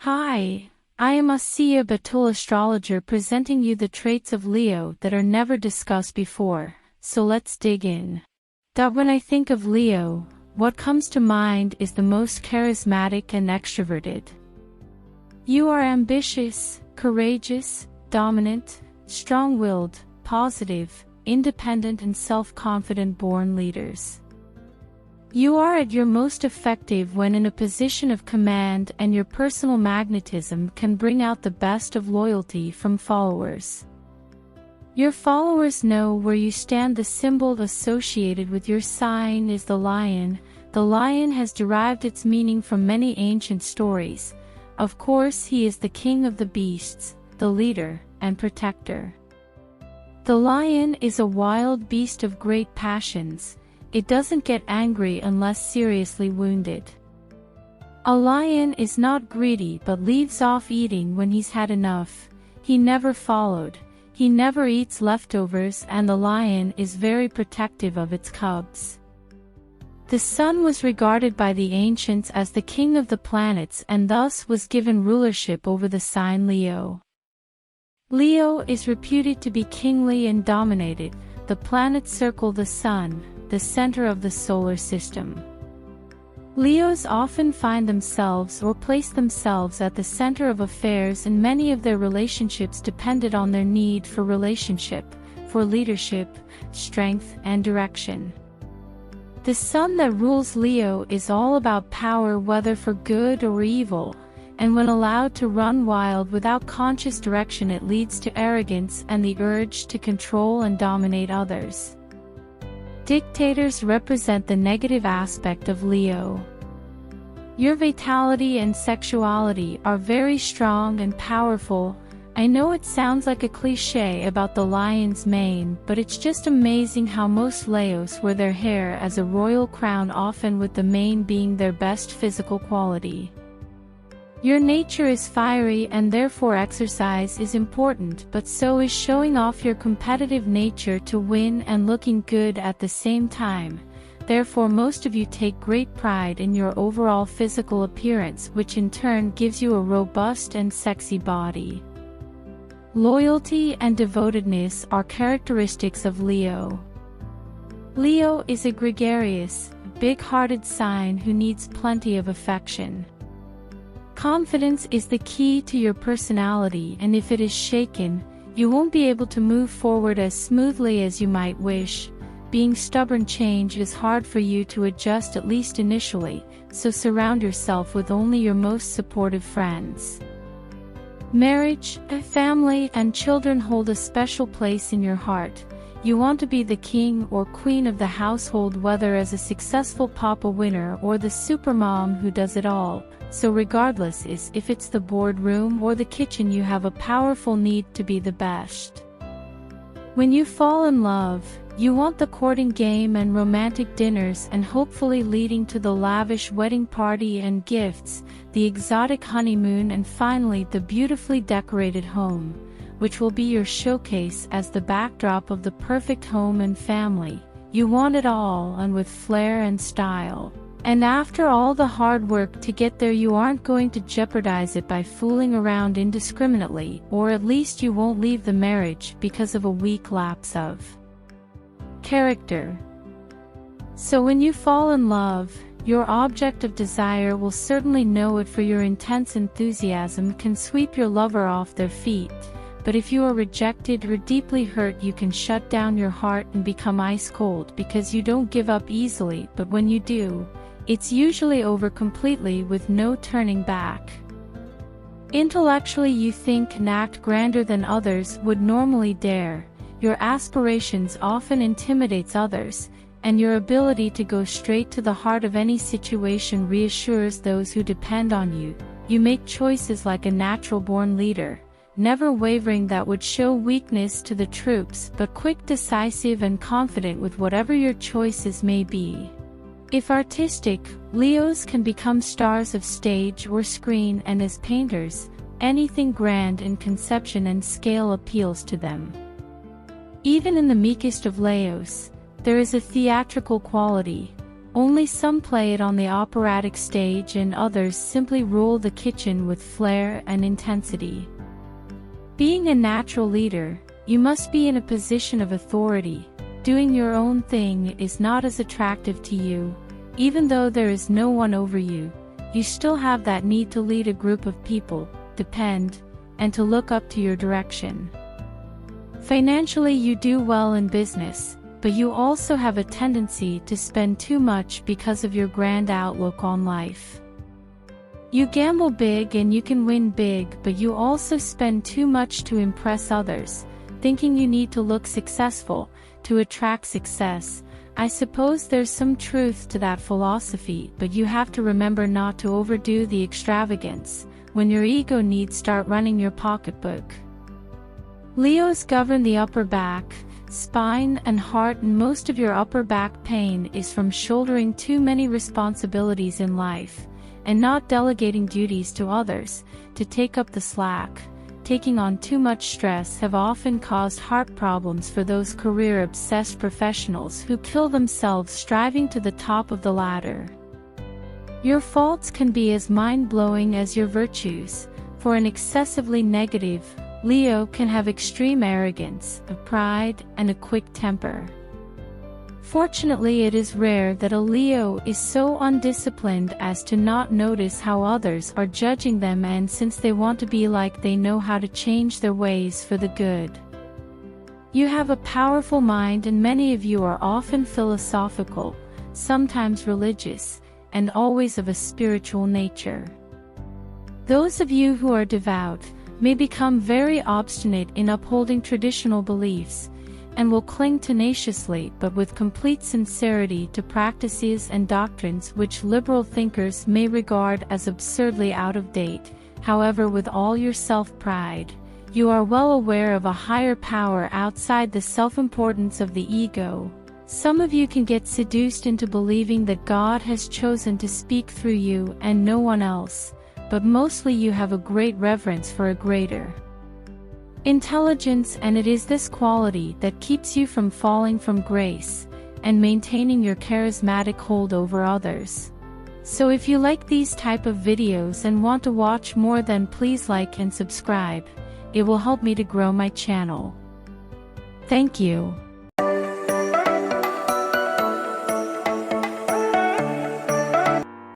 Hi, I am Asiya Batool astrologer presenting you the traits of Leo that are never discussed before, so let's dig in. When I think of Leo, what comes to mind is the most charismatic and extroverted. You are ambitious, courageous, dominant, strong-willed, positive, independent and self-confident born leaders. You are at your most effective when in a position of command, and your personal magnetism can bring out the best of loyalty from followers. Your followers know where you stand. The symbol associated with your sign is the lion. The lion has derived its meaning from many ancient stories. Of course, he is the king of the beasts, the leader and protector. The lion is a wild beast of great passions. It doesn't get angry unless seriously wounded. A lion is not greedy but leaves off eating when he's had enough. He never followed. He never eats leftovers, and the lion is very protective of its cubs. The sun was regarded by the ancients as the king of the planets and thus was given rulership over the sign Leo. Leo is reputed to be kingly and dominated. The planets circle the sun, the center of the solar system. Leos often find themselves or place themselves at the center of affairs, and many of their relationships depended on their need for relationship, for leadership, strength, and direction. The sun that rules Leo is all about power, whether for good or evil, and when allowed to run wild without conscious direction, it leads to arrogance and the urge to control and dominate others. Dictators represent the negative aspect of Leo. Your vitality and sexuality are very strong and powerful. I know it sounds like a cliché about the lion's mane, but it's just amazing how most Leos wear their hair as a royal crown, often with the mane being their best physical quality. Your nature is fiery and therefore exercise is important, but so is showing off your competitive nature to win and looking good at the same time. Therefore, most of you take great pride in your overall physical appearance, which in turn gives you a robust and sexy body. Loyalty and devotedness are characteristics of Leo. Leo is a gregarious, big-hearted sign who needs plenty of affection. Confidence is the key to your personality, and if it is shaken, you won't be able to move forward as smoothly as you might wish. Being stubborn, change is hard for you to adjust, at least initially, so surround yourself with only your most supportive friends. Marriage, family, and children hold a special place in your heart. You want to be the king or queen of the household, whether as a successful papa winner or the supermom who does it all. So regardless if it's the boardroom or the kitchen, you have a powerful need to be the best. When you fall in love, you want the courting game and romantic dinners, and hopefully leading to the lavish wedding party and gifts, the exotic honeymoon, and finally the beautifully decorated home, which will be your showcase as the backdrop of the perfect home and family. You want it all, and with flair and style. And after all the hard work to get there, you aren't going to jeopardize it by fooling around indiscriminately, or at least you won't leave the marriage because of a weak lapse of character. So when you fall in love, your object of desire will certainly know it, for your intense enthusiasm can sweep your lover off their feet. But if you are rejected or deeply hurt, you can shut down your heart and become ice cold, because you don't give up easily, but when you do, it's usually over completely with no turning back. Intellectually, you think and act grander than others would normally dare. Your aspirations often intimidates others, and your ability to go straight to the heart of any situation reassures those who depend on you. You make choices like a natural-born leader, never wavering that would show weakness to the troops, but quick, decisive, and confident with whatever your choices may be. If artistic, Leos can become stars of stage or screen, and as painters, anything grand in conception and scale appeals to them. Even in the meekest of Leos, there is a theatrical quality. Only some play it on the operatic stage and others simply rule the kitchen with flair and intensity. Being a natural leader, you must be in a position of authority. Doing your own thing is not as attractive to you. Even though there is no one over you, you still have that need to lead a group of people, depend, and to look up to your direction. Financially, you do well in business, but you also have a tendency to spend too much because of your grand outlook on life. You gamble big and you can win big, but you also spend too much to impress others, thinking you need to look successful to attract success. I suppose there's some truth to that philosophy, but you have to remember not to overdo the extravagance when your ego needs start running your pocketbook. Leos govern the upper back, spine, and heart, and most of your upper back pain is from shouldering too many responsibilities in life, and not delegating duties to others to take up the slack. Taking on too much stress have often caused heart problems for those career-obsessed professionals who kill themselves striving to the top of the ladder. Your faults can be as mind-blowing as your virtues. For an excessively negative Leo can have extreme arrogance, a pride, and a quick temper. Fortunately, it is rare that a Leo is so undisciplined as to not notice how others are judging them, and since they want to be like, they know how to change their ways for the good. You have a powerful mind, and many of you are often philosophical, sometimes religious, and always of a spiritual nature. Those of you who are devout may become very obstinate in upholding traditional beliefs, and will cling tenaciously but with complete sincerity to practices and doctrines which liberal thinkers may regard as absurdly out of date. However, with all your self-pride, you are well aware of a higher power outside the self-importance of the ego. Some of you can get seduced into believing that God has chosen to speak through you and no one else, but mostly you have a great reverence for a greater intelligence, and it is this quality that keeps you from falling from grace and maintaining your charismatic hold over others. So if you like these type of videos and want to watch more, then please like and subscribe. It will help me to grow my channel. Thank you.